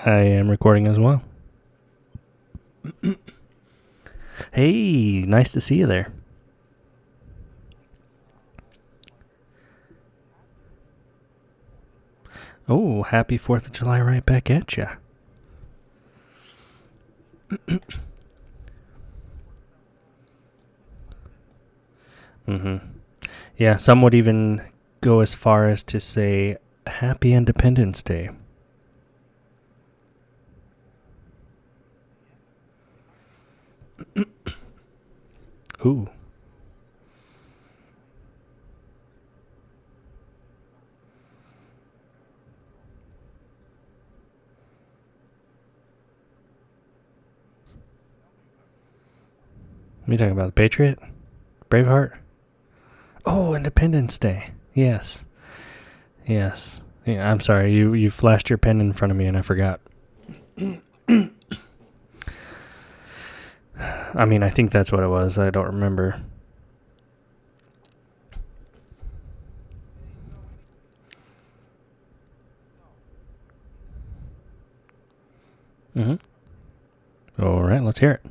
I am recording as well. Hey, nice to see you there. Oh, happy 4th of July right back at ya. Yeah, some would even go as far as to say Happy Independence Day. Ooh. You talking about the Patriot? Braveheart? Oh, Independence Day. Yes. Yes. Yeah, I'm sorry. You flashed your pen in front of me and I forgot. I mean, I think that's what it was. I don't remember. All right, let's hear it.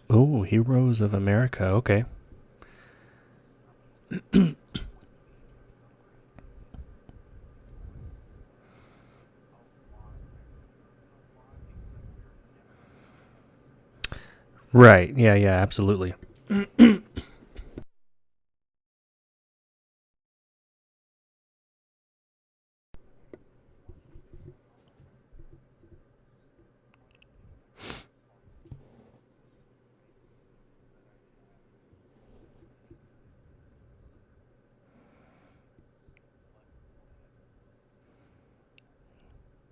Oh, Heroes of America. Okay. Right. Yeah, absolutely.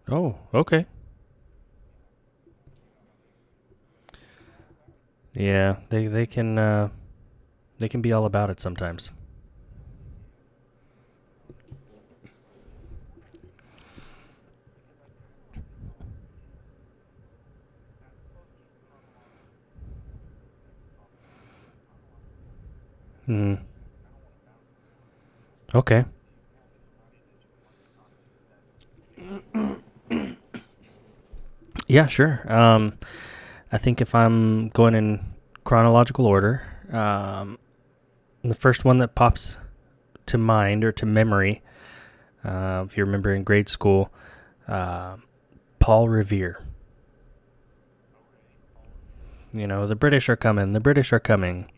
Oh, okay. Yeah, they can be all about it sometimes. Hmm. Okay. Yeah, sure. I think if I'm going in chronological order, the first one that pops to mind or to memory, if you remember in grade school, uh, Paul Revere. You know, the British are coming. The British are coming.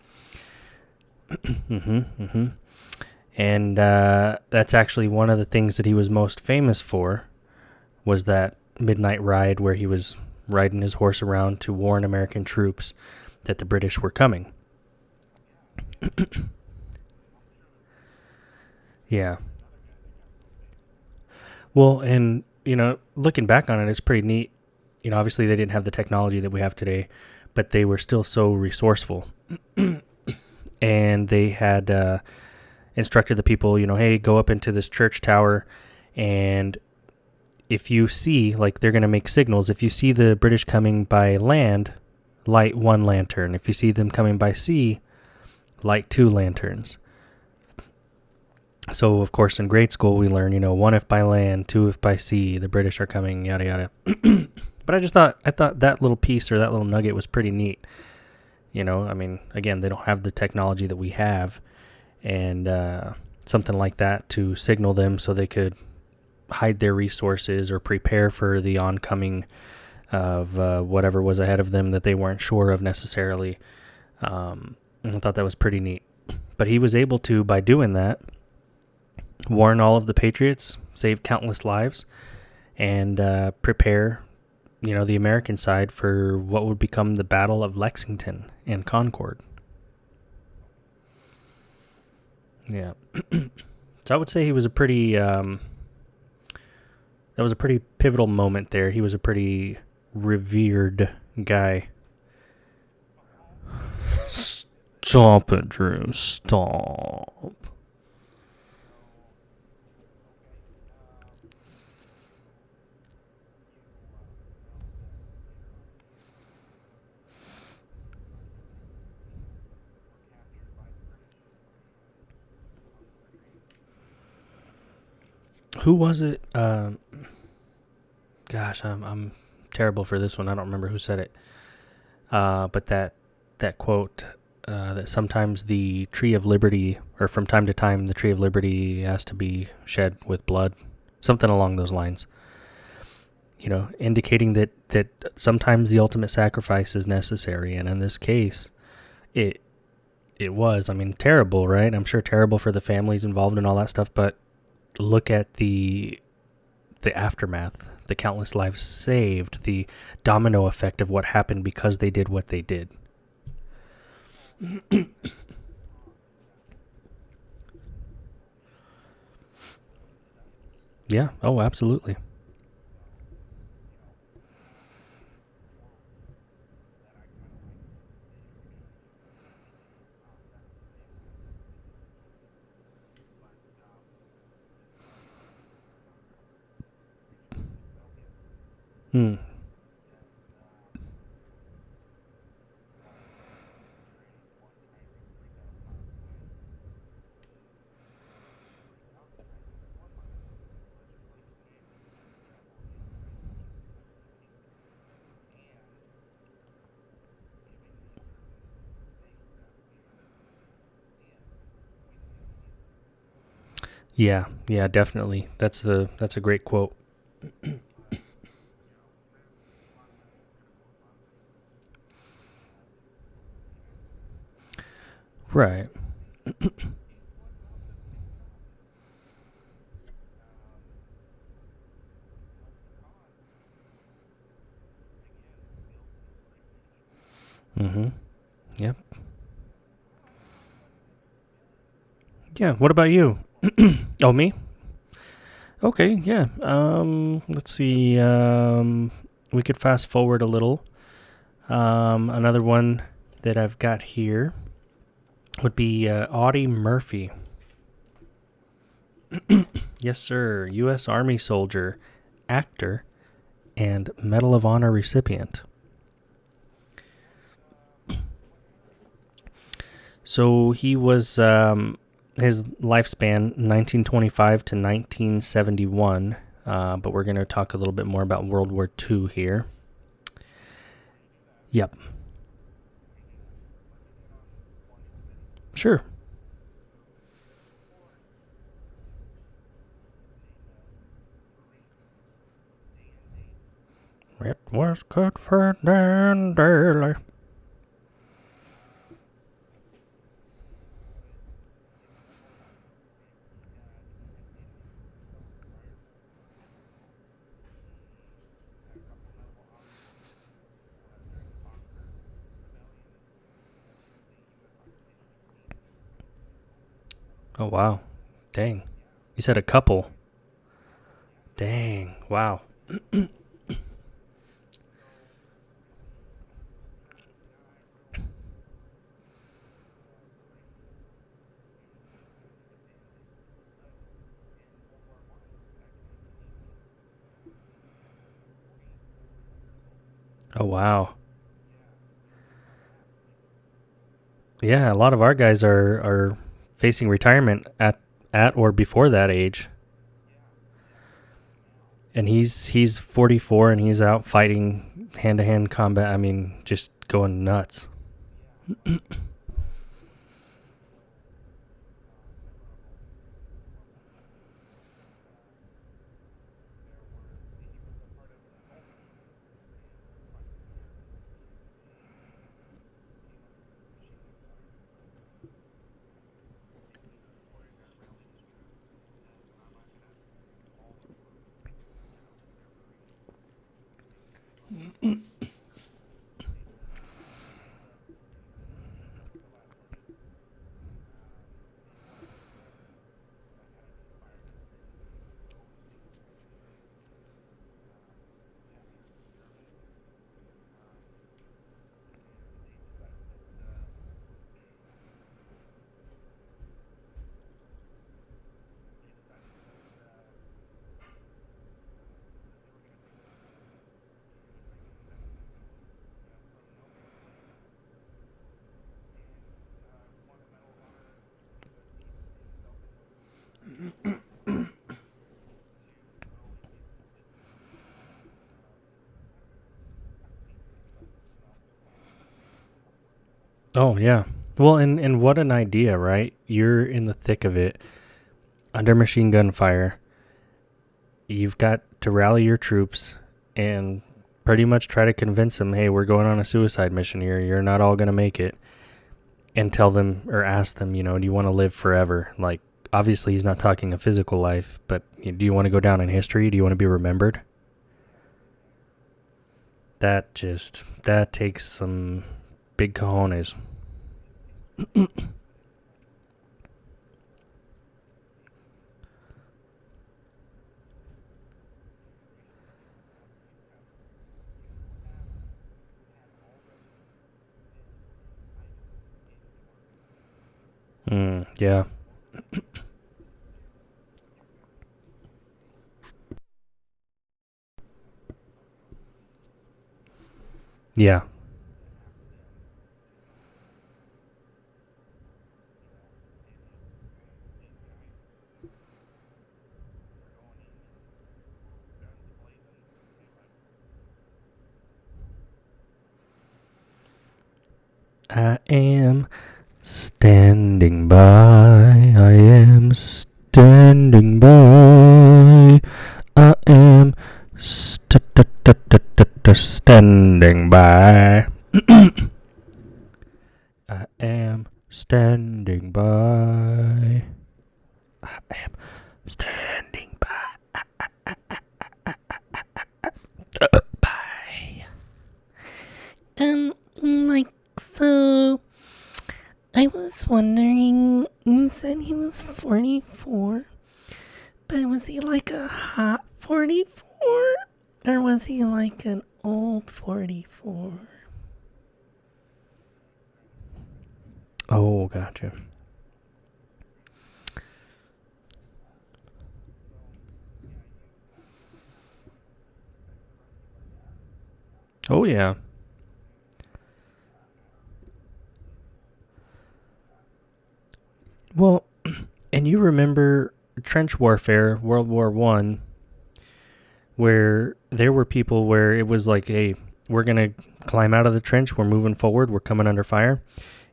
And that's actually one of the things that he was most famous for, was that midnight ride where he was riding his horse around to warn American troops that the British were coming. Yeah. Well, and, looking back on it, it's pretty neat. Obviously they didn't have the technology that we have today, but they were still so resourceful. And they had instructed the people, hey, go up into this church tower, and if you see, like, they're going to make signals. If you see the British coming by land, light one lantern. If you see them coming by sea, light two lanterns. So, of course, in grade school, we learn, one if by land, two if by sea, the British are coming, yada, yada. But I thought that little piece or that little nugget was pretty neat. I mean, again, they don't have the technology that we have, and something like that to signal them so they could hide their resources or prepare for the oncoming of whatever was ahead of them that they weren't sure of necessarily. And I thought that was pretty neat. But he was able to, by doing that, warn all of the Patriots, save countless lives, and prepare, the American side for what would become the Battle of Lexington and Concord. Yeah. So I would say he was a pretty, that was a pretty pivotal moment there. He was a pretty revered guy. Stop it, Drew. Stop. who was it? Gosh, I'm terrible for this one. I don't remember who said it. But that quote, that sometimes the tree of liberty, or from time to time, the tree of liberty has to be shed with blood, something along those lines. Indicating that sometimes the ultimate sacrifice is necessary, and in this case, it was. I mean, terrible, right? I'm sure terrible for the families involved and all that stuff. But look at the aftermath, the countless lives saved, the domino effect of what happened because they did what they did. Yeah. Oh, absolutely. Hmm. Yeah. Yeah. Definitely. That's a great quote. Right. Mm-hmm. Yep. Yeah. What about you? Oh, me? Okay. Yeah. Let's see. We could fast forward a little. Another one that I've got here would be Audie Murphy. Yes, sir. U.S. Army soldier, actor, and Medal of Honor recipient. So he was, his lifespan 1925 to 1971, but we're going to talk a little bit more about World War II here. Yep. Sure. It was good for Dan Daly. Oh, wow. Dang. You said a couple. Dang. Wow. Oh, wow. Yeah, a lot of our guys are facing retirement at or before that age. And he's 44 and he's out fighting hand-to-hand combat. I mean, just going nuts. Oh, yeah. Well, and what an idea, right? You're in the thick of it, under machine gun fire. You've got to rally your troops and pretty much try to convince them, hey, we're going on a suicide mission here. You're not all going to make it. And tell them or ask them, do you want to live forever? Like, obviously, he's not talking a physical life, but do you want to go down in history? Do you want to be remembered? That takes some big cojones. Yeah. Yeah. I am standing by. I am standing by. I am standing by. I am standing by. I am standing by. Bye. Like, so, I was wondering, you said he was 44, but was he like a hot 44? Or was he like an old 44? Oh, gotcha. Oh, yeah. Well, and you remember trench warfare, World War One, where there were people where it was like, hey, we're going to climb out of the trench, we're moving forward, we're coming under fire.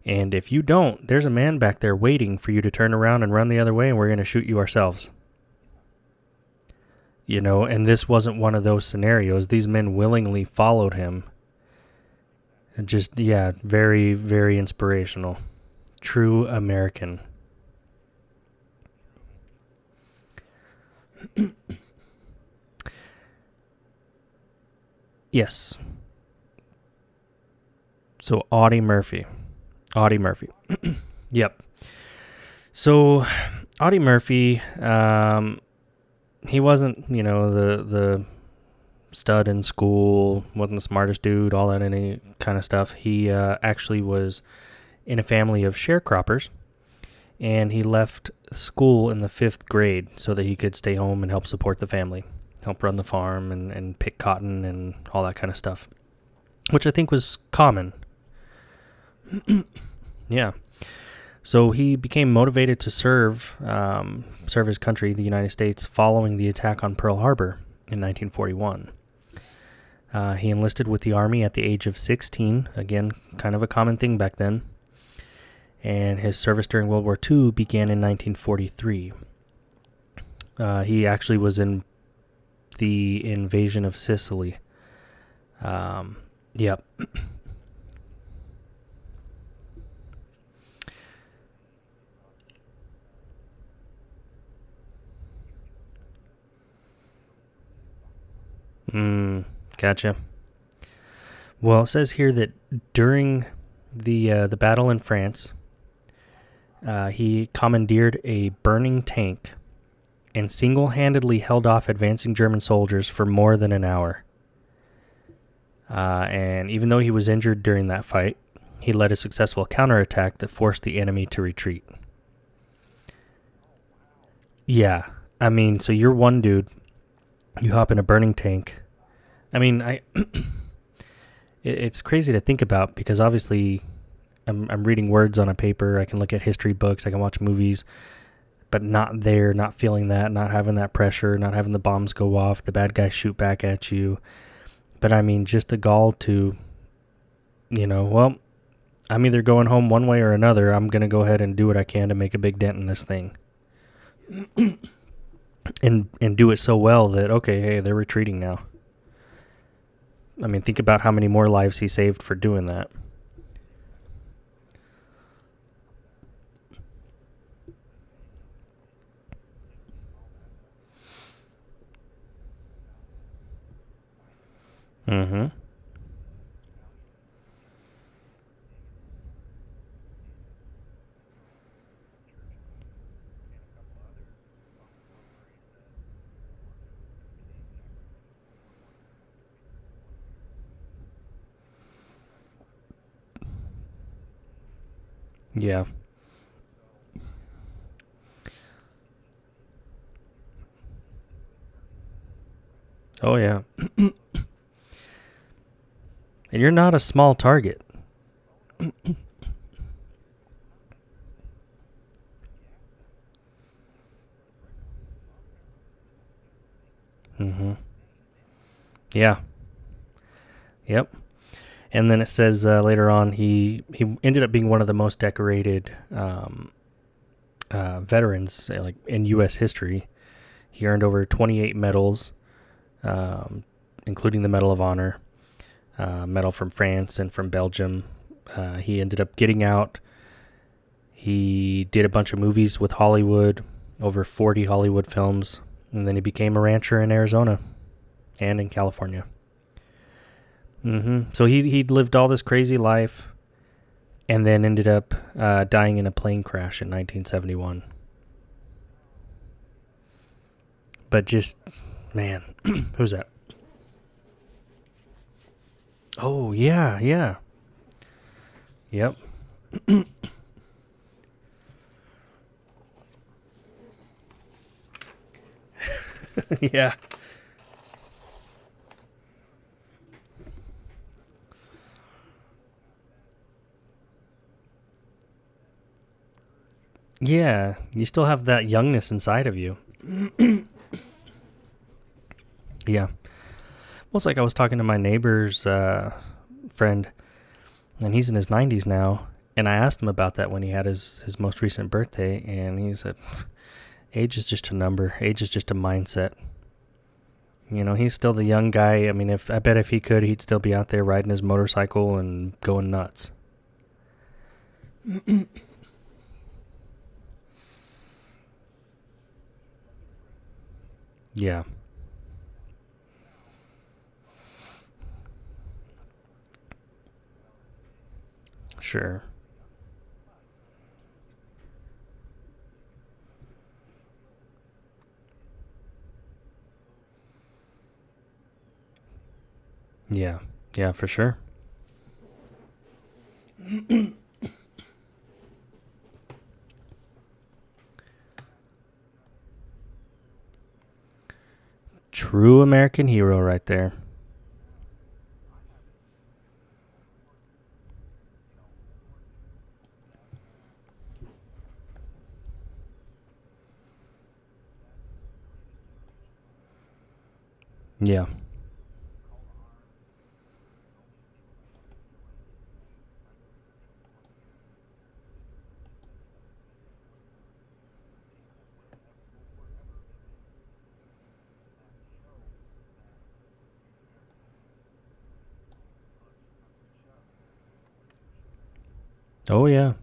And if you don't, there's a man back there waiting for you to turn around and run the other way, and we're going to shoot you ourselves. And this wasn't one of those scenarios. These men willingly followed him. And just, yeah, very, very inspirational. True American. Yes. So Audie Murphy. Yep. So Audie Murphy, he wasn't, the stud in school, wasn't the smartest dude, all that any kind of stuff. He actually was in a family of sharecroppers, and he left school in the 5th grade so that he could stay home and help support the family, help run the farm and pick cotton and all that kind of stuff, which I think was common. Yeah. So he became motivated to serve his country, the United States, following the attack on Pearl Harbor in 1941. He enlisted with the Army at the age of 16, again, kind of a common thing back then. And his service during World War II began in 1943. He actually was in the invasion of Sicily. Yep. Gotcha. Well, it says here that during the battle in France, he commandeered a burning tank and single-handedly held off advancing German soldiers for more than an hour. And even though he was injured during that fight, he led a successful counterattack that forced the enemy to retreat. Yeah, I mean, so you're one dude, you hop in a burning tank. I mean, it's crazy to think about because obviously I'm reading words on a paper. I can look at history books. I can watch movies, but not there, not feeling that, not having that pressure, not having the bombs go off, the bad guys shoot back at you. But I mean, just the gall to, well, I'm either going home one way or another. I'm going to go ahead and do what I can to make a big dent in this thing. And do it so well that, okay, hey, they're retreating now. I mean, think about how many more lives he saved for doing that. Mm-hmm. Yeah. Oh, yeah. And you're not a small target. Mm-hmm. Yeah. Yep. And then it says later on he ended up being one of the most decorated veterans like in U.S. history. He earned over 28 medals, um, including the Medal of Honor, medal from France and from Belgium. He ended up getting out. He did a bunch of movies with Hollywood, over 40 Hollywood films, and then he became a rancher in Arizona and in California. So he'd lived all this crazy life, and then ended up dying in a plane crash in 1971. But just, man, who's that? Oh yeah, yeah, yep, yeah, yeah. You still have that youngness inside of you. Yeah. Well, it's like I was talking to my neighbor's friend, and he's in his 90s now. And I asked him about that when he had his most recent birthday, and he said, age is just a number. Age is just a mindset. You know, he's still the young guy. I mean, I bet if he could, he'd still be out there riding his motorcycle and going nuts. Yeah, sure. Yeah, yeah, for sure. True American hero right there. Yeah. Oh, yeah.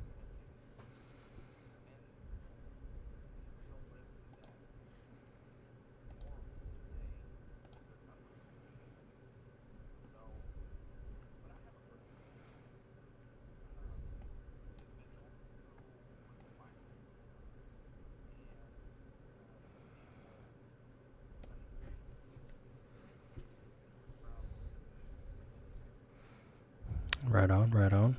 Right on, right on.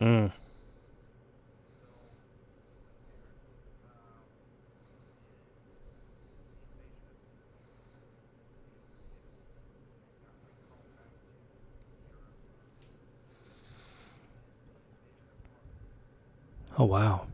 Mm. Oh, wow.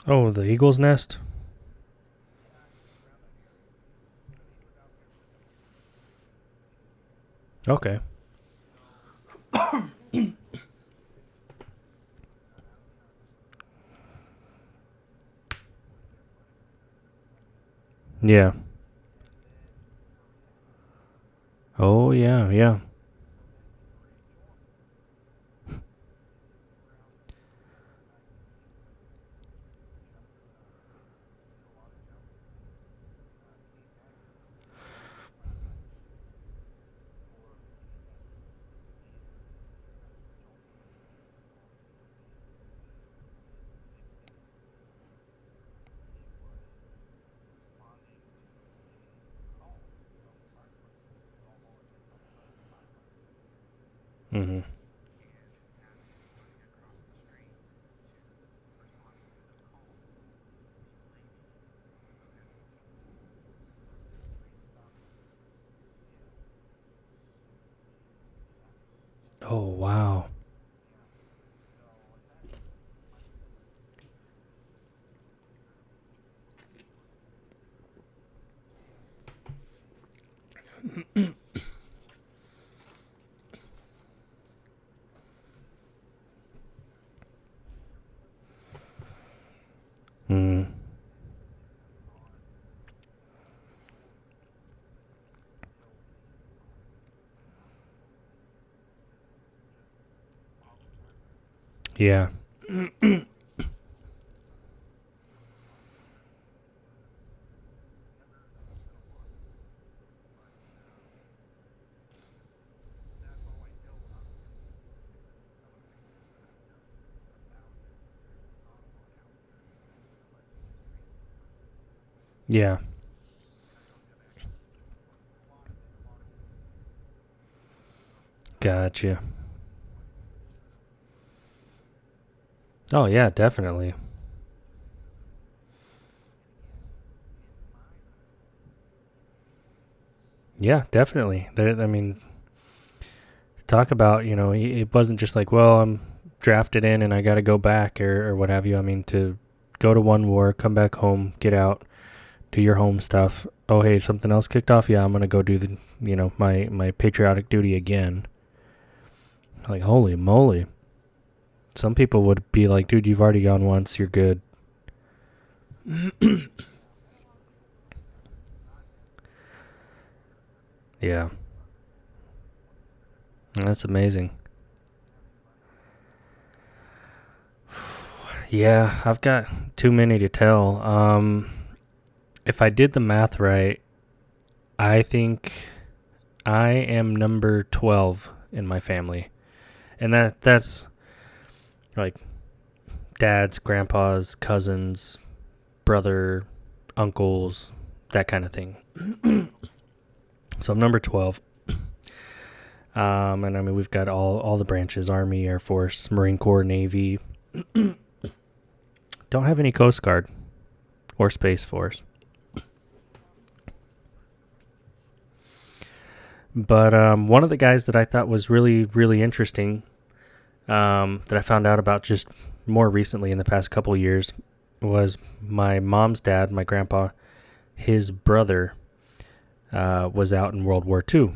Oh, the eagle's nest? Okay. Yeah. Oh, yeah, yeah. Mm-hmm. Oh, wow. Mm. Yeah. Yeah. Gotcha. Oh, yeah, definitely. Yeah, definitely. There, I mean, talk about, it wasn't just like, well, I'm drafted in and I got to go back or what have you. I mean, to go to one war, come back home, get out, do your home stuff. Oh, hey, something else kicked off. Yeah, I'm going to go do my patriotic duty again. Like, holy moly. Some people would be like, dude, you've already gone once. You're good. Yeah. That's amazing. Yeah, I've got too many to tell. If I did the math right, I think I am number 12 in my family. And that's like dads, grandpas, cousins, brother, uncles, that kind of thing. So I'm number 12. And I mean, we've got all the branches: Army, Air Force, Marine Corps, Navy. Don't have any Coast Guard or Space Force. But one of the guys that I thought was really, really interesting, that I found out about just more recently in the past couple of years, was my mom's dad, my grandpa. His brother was out in World War II.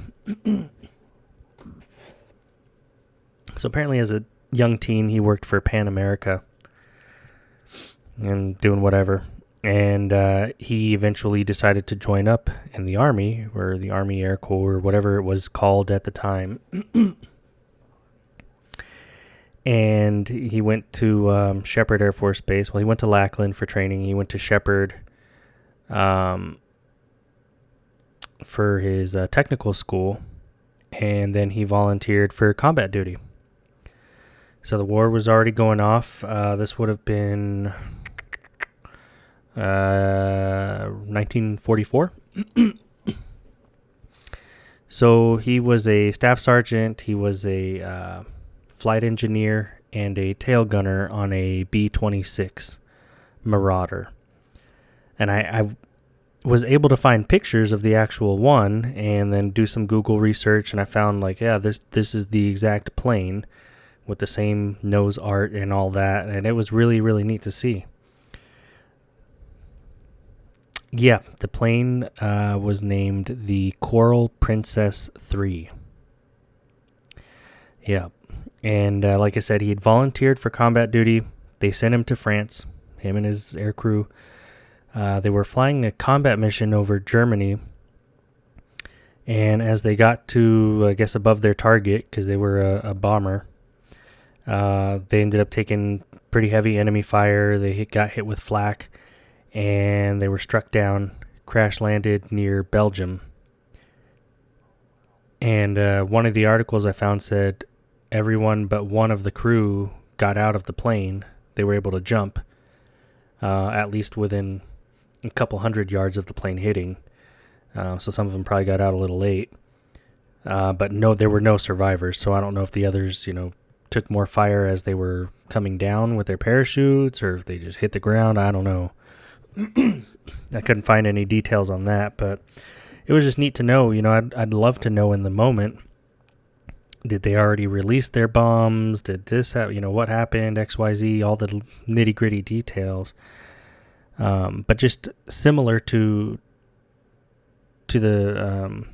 So apparently, as a young teen, he worked for Pan America and doing whatever. And he eventually decided to join up in the Army, or the Army Air Corps, or whatever it was called at the time. And he went to Shepherd Air Force Base. Well, he went to Lackland for training. He went to Shepherd. Um, for his technical school, and then he volunteered for combat duty. So the war was already going off. This would have been 1944. So he was a staff sergeant. He was a flight engineer and a tail gunner on a B-26 Marauder. And I was able to find pictures of the actual one and then do some Google research, and I found this is the exact plane with the same nose art and all that, and it was really, really neat to see. Yeah, the plane was named the Coral Princess 3. Yeah, and like I said, he had volunteered for combat duty. They sent him to France, him and his air crew. They were flying a combat mission over Germany, and as they got to, I guess, above their target, because they were a bomber, they ended up taking pretty heavy enemy fire. They got hit with flak, and they were struck down, crash landed near Belgium. And one of the articles I found said everyone but one of the crew got out of the plane. They were able to jump, at least within a couple hundred yards of the plane hitting. So some of them probably got out a little late. But no, there were no survivors. So I don't know if the others, took more fire as they were coming down with their parachutes, or if they just hit the ground. I don't know. I couldn't find any details on that, but it was just neat to know. I'd love to know in the moment. Did they already release their bombs? Did this have, what happened? XYZ, all the nitty gritty details. But just similar to the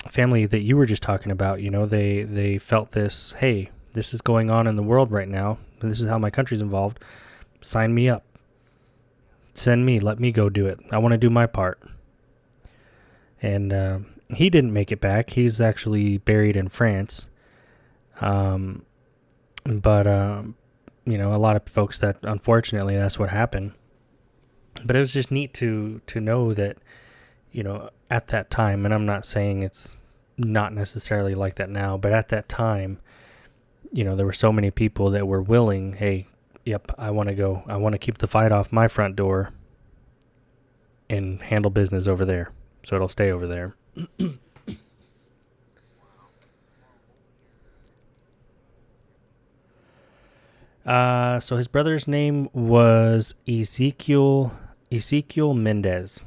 family that you were just talking about, they felt this. Hey, this is going on in the world right now. This is how my country's involved. Sign me up. Send me. Let me go do it. I want to do my part. And he didn't make it back. He's actually buried in France. But a lot of folks that, unfortunately, that's what happened. But it was just neat to know that, at that time, and I'm not saying it's not necessarily like that now, but at that time, there were so many people that were willing, hey, yep, I want to go. I want to keep the fight off my front door and handle business over there. So it'll stay over there. So his brother's name was Ezekiel Mendez.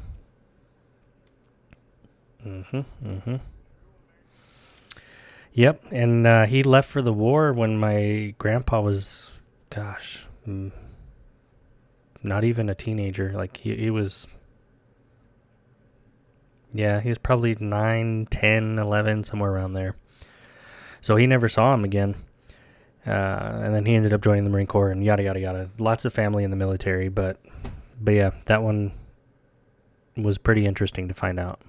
Yep, and he left for the war when my grandpa was, not even a teenager. Like he was, he was probably 9, 10, 11, somewhere around there. So he never saw him again. And then he ended up joining the Marine Corps and yada, yada, yada. Lots of family in the military, but yeah, that one was pretty interesting to find out.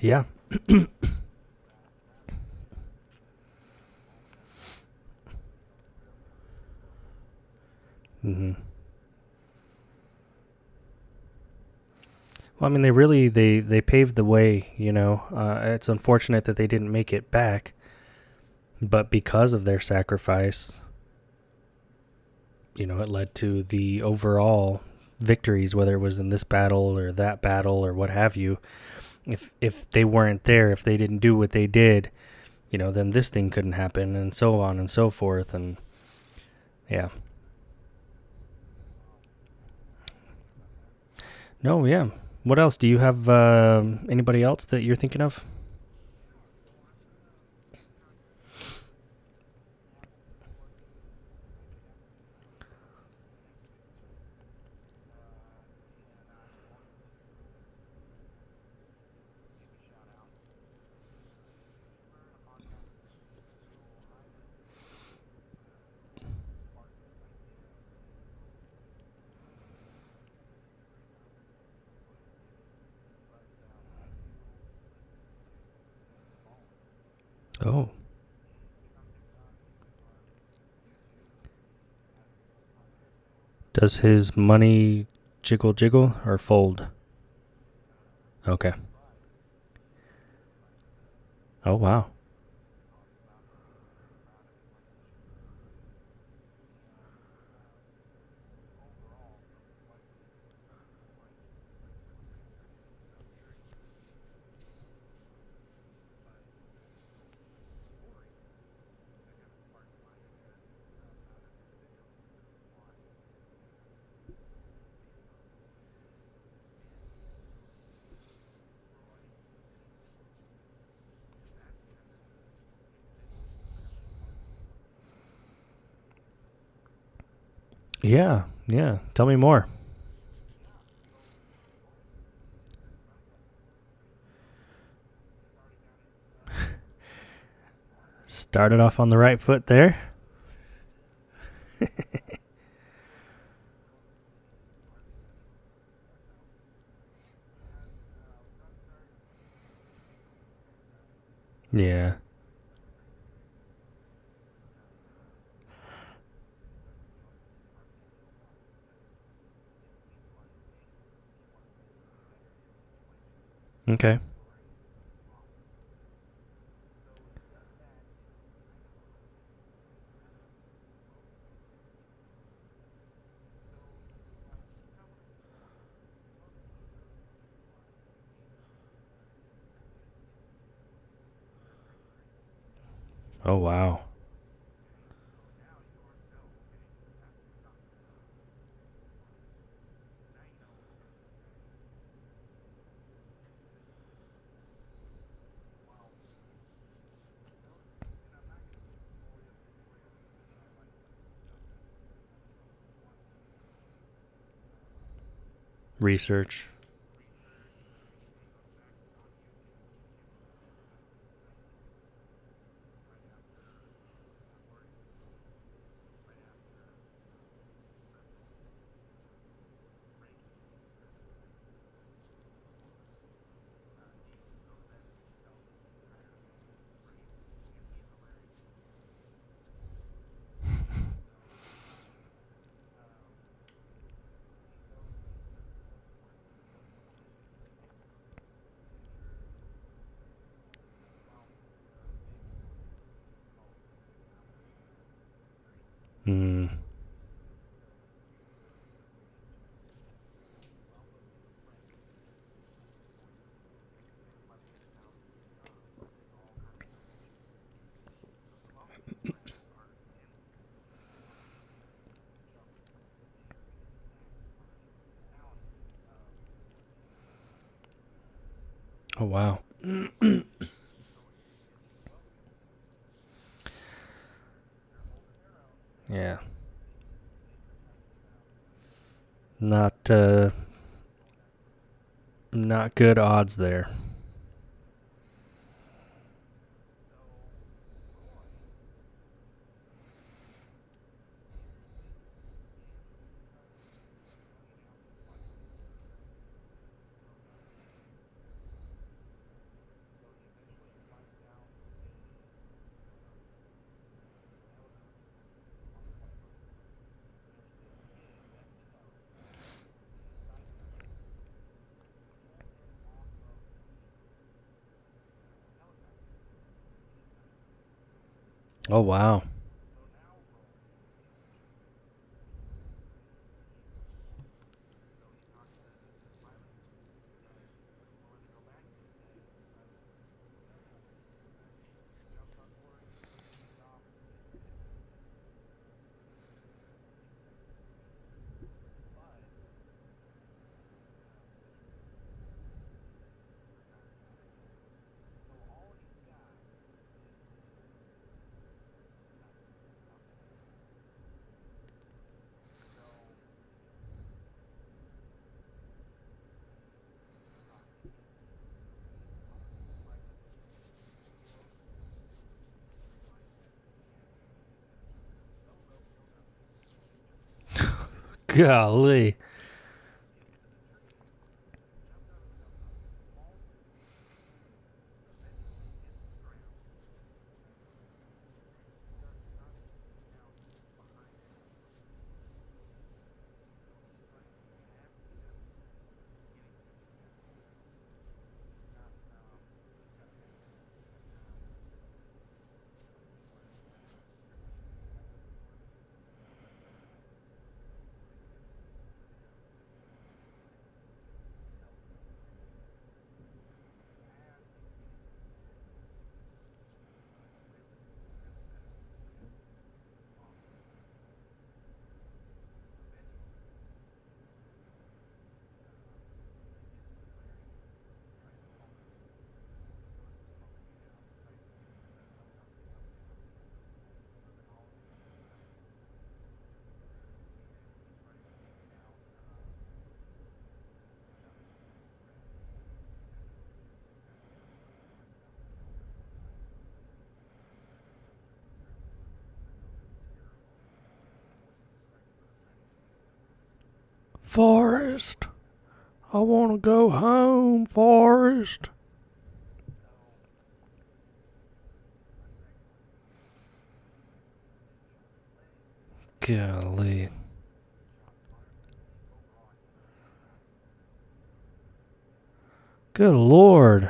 Yeah. Mm-hmm. Well, I mean, they paved the way, It's unfortunate that they didn't make it back, but because of their sacrifice, it led to the overall victories, whether it was in this battle or that battle or what have you. If they weren't there, if they didn't do what they did, then this thing couldn't happen, and so on and so forth, and yeah. No, yeah. What else? Do you have anybody else that you're thinking of? Oh. Does his money jiggle jiggle or fold? Okay. Oh, wow. Yeah, yeah. Tell me more. Started off on the right foot there. Yeah. Okay. Oh, wow. Research. Mm. Oh, wow. Yeah. Not not good odds there. Oh, wow. Golly. Forrest, I want to go home, Forrest. Golly. Good Lord.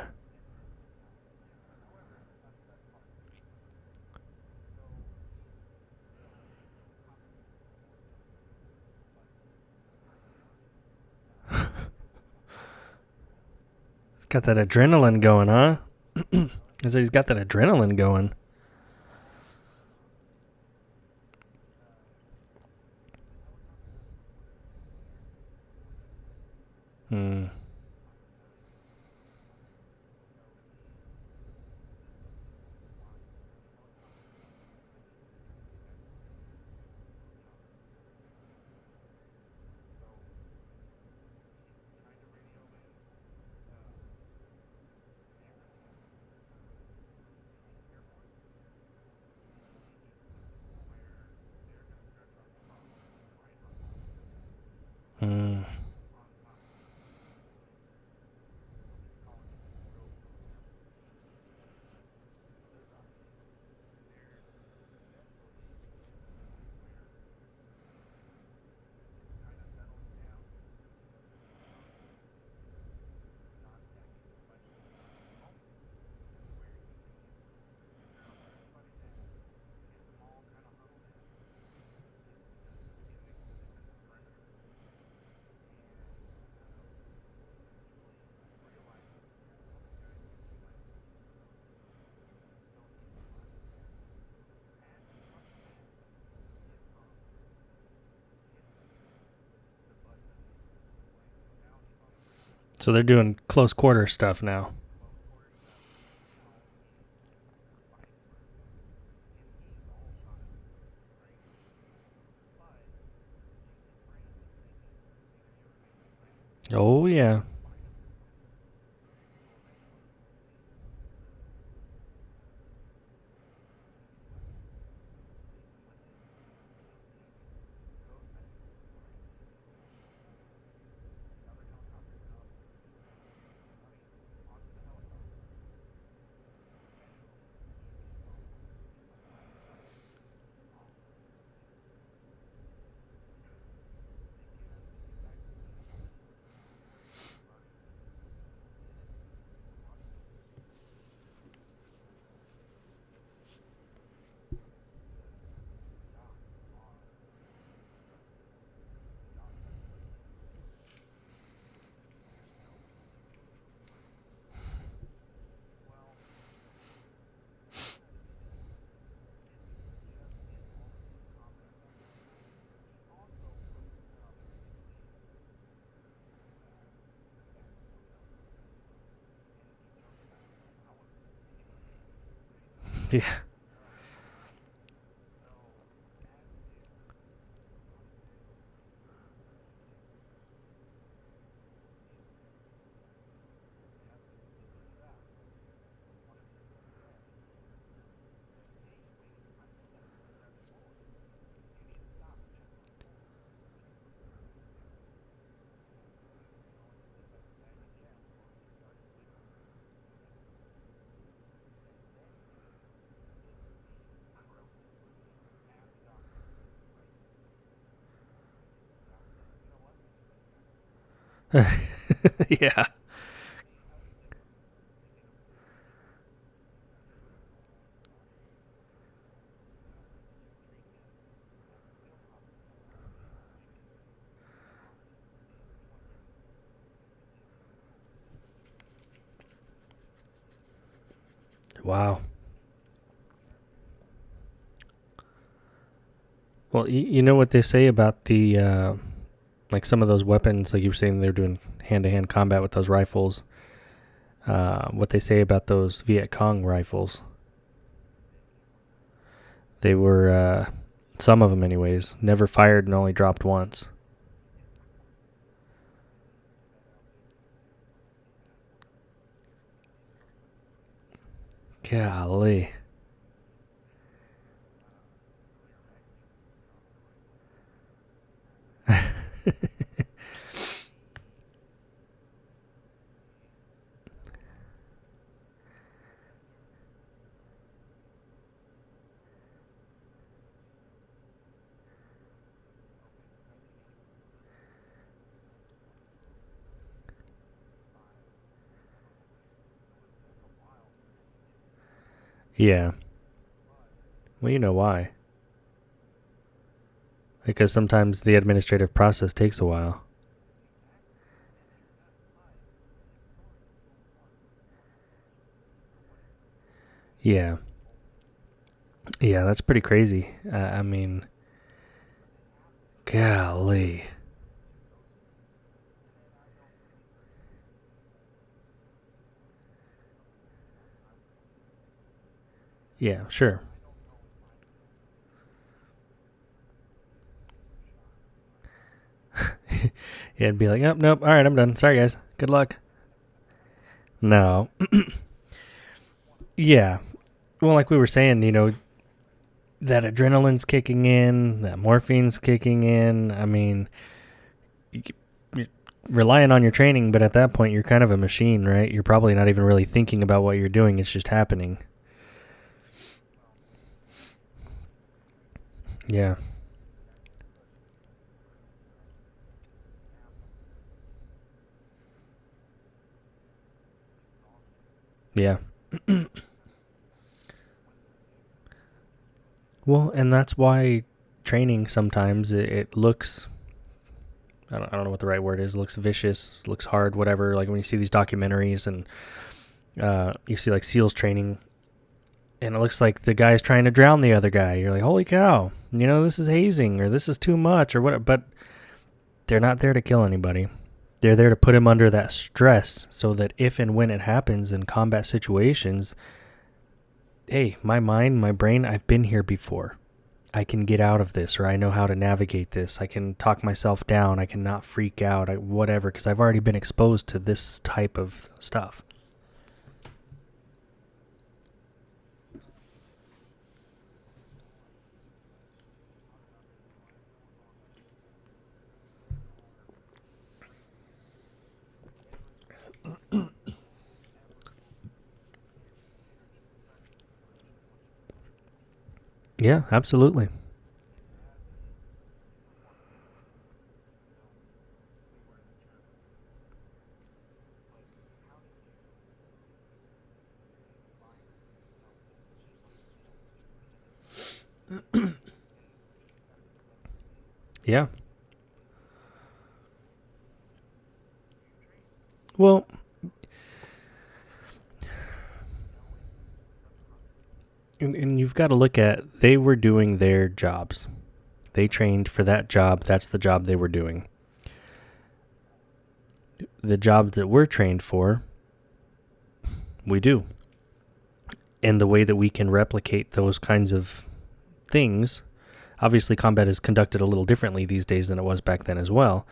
Got that adrenaline going, huh? He's got that adrenaline going. Hmm. Hmm. So they're doing close quarter stuff now. Oh, yeah. Yeah. Yeah. Wow. Well, you know what they say about the like some of those weapons, like you were saying, they're doing hand-to-hand combat with those rifles. What they say about those Viet Cong rifles? They were some of them, anyways, never fired and only dropped once. Golly. Yeah. Well, you know why. Because sometimes the administrative process takes a while. Yeah. Yeah, that's pretty crazy. I mean, golly. Yeah, sure. Yeah, it'd be like, oh, nope, all right, I'm done. Sorry, guys. Good luck. No. Yeah. Well, like we were saying, that adrenaline's kicking in, that morphine's kicking in. I mean, you're relying on your training, but at that point, you're kind of a machine, right? You're probably not even really thinking about what you're doing. It's just happening. Yeah. Yeah. Well, and that's why training sometimes it looks, I don't know what the right word is, looks vicious, looks hard, whatever. Like when you see these documentaries and you see like SEALs training and it looks like the guy's trying to drown the other guy. You're like, holy cow, this is hazing or this is too much or whatever. But they're not there to kill anybody. They're there to put him under that stress so that if and when it happens in combat situations, hey, my mind, my brain, I've been here before. I can get out of this, or I know how to navigate this. I can talk myself down. I can not freak out, whatever, because I've already been exposed to this type of stuff. Yeah, absolutely. Yeah. Well, and you've got to look at, they were doing their jobs. They trained for that job. That's the job they were doing. The jobs that we're trained for, we do. And the way that we can replicate those kinds of things, obviously combat is conducted a little differently these days than it was back then as well.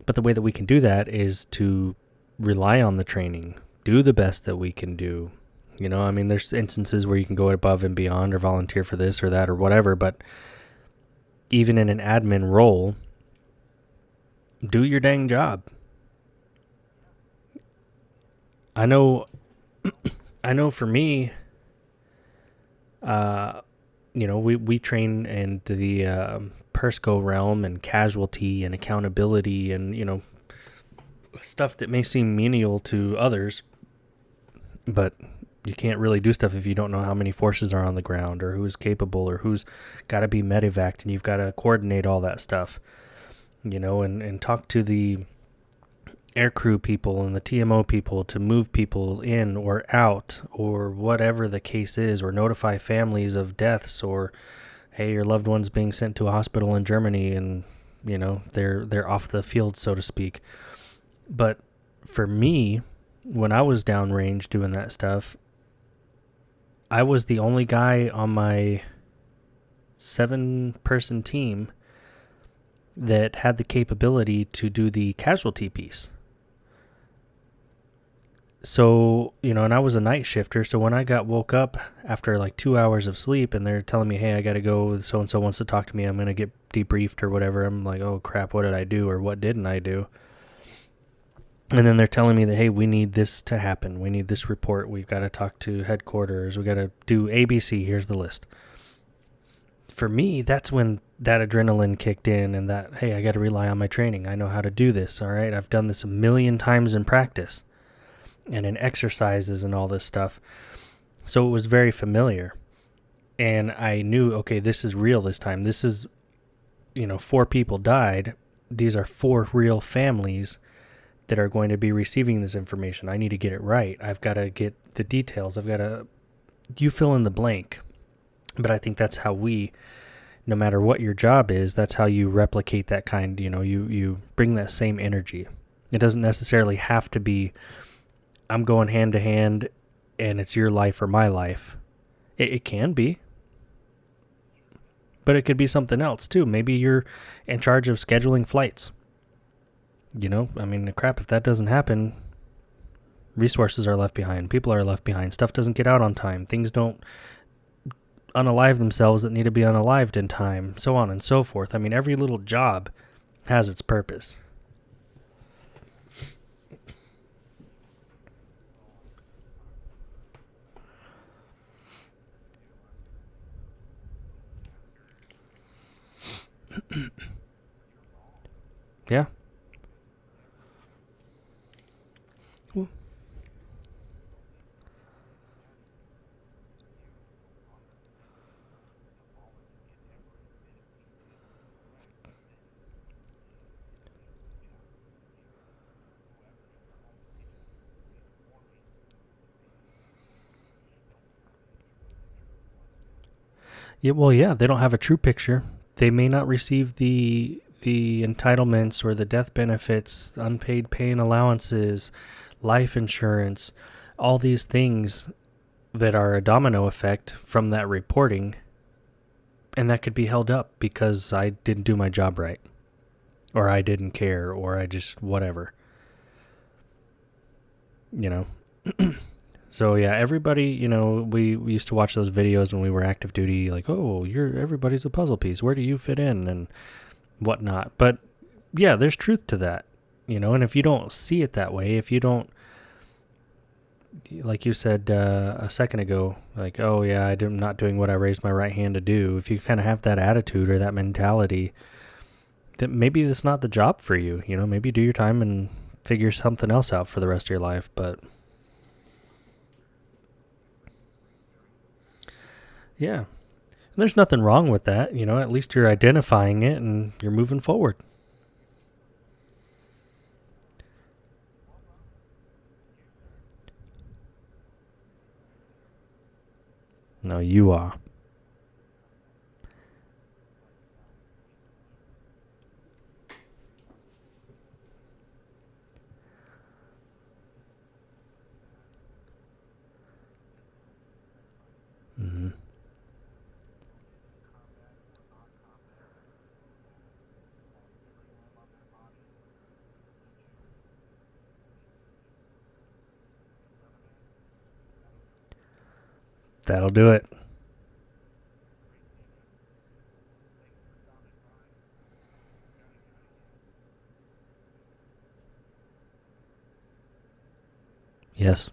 But the way that we can do that is to rely on the training, do the best that we can do. There's instances where you can go above and beyond or volunteer for this or that or whatever, but even in an admin role, do your dang job. I know for me, we train in the Persco realm and casualty and accountability and, stuff that may seem menial to others, but you can't really do stuff if you don't know how many forces are on the ground or who's capable or who's got to be medevaced, and you've got to coordinate all that stuff, and talk to the aircrew people and the TMO people to move people in or out or whatever the case is, or notify families of deaths, or hey, your loved one's being sent to a hospital in Germany and they're off the field, so to speak. But for me, when I was downrange doing that stuff, I was the only guy on my 7-person team that had the capability to do the casualty piece. So, and I was a night shifter, so when I got woke up after like 2 hours of sleep and they're telling me, hey, I got to go, so-and-so wants to talk to me, I'm going to get debriefed or whatever, I'm like, oh crap, what did I do or what didn't I do? And then they're telling me that, hey, we need this to happen. We need this report. We've got to talk to headquarters. We got to do ABC. Here's the list. For me, that's when that adrenaline kicked in and that, hey, I got to rely on my training. I know how to do this. All right. I've done this a million times in practice and in exercises and all this stuff. So it was very familiar. And I knew, okay, this is real this time. This is, 4 people died. These are 4 real families that are going to be receiving this information. I need to get it right. I've got to get the details. You fill in the blank. But I think that's how no matter what your job is, that's how you replicate that kind, you bring that same energy. It doesn't necessarily have to be, I'm going hand to hand and it's your life or my life. It can be. But it could be something else too. Maybe you're in charge of scheduling flights. Crap, if that doesn't happen, resources are left behind. People are left behind. Stuff doesn't get out on time. Things don't unalive themselves that need to be unalived in time, so on and so forth. Every little job has its purpose. Yeah. Yeah, well, yeah, they don't have a true picture. They may not receive the entitlements or the death benefits, unpaid pay allowances, life insurance, all these things that are a domino effect from that reporting, and that could be held up because I didn't do my job right, or I didn't care, or I just whatever. You know. So yeah, everybody, we used to watch those videos when we were active duty, like, oh, everybody's a puzzle piece. Where do you fit in and whatnot? But yeah, there's truth to that, and if you don't see it that way, if you don't, like you said a second ago, like, oh yeah, I'm not doing what I raised my right hand to do. If you kind of have that attitude or that mentality, that maybe it's not the job for you. Maybe do your time and figure something else out for the rest of your life. But yeah, and there's nothing wrong with that. At least you're identifying it and you're moving forward. No, you are. Mm-hmm. That'll do it. Yes.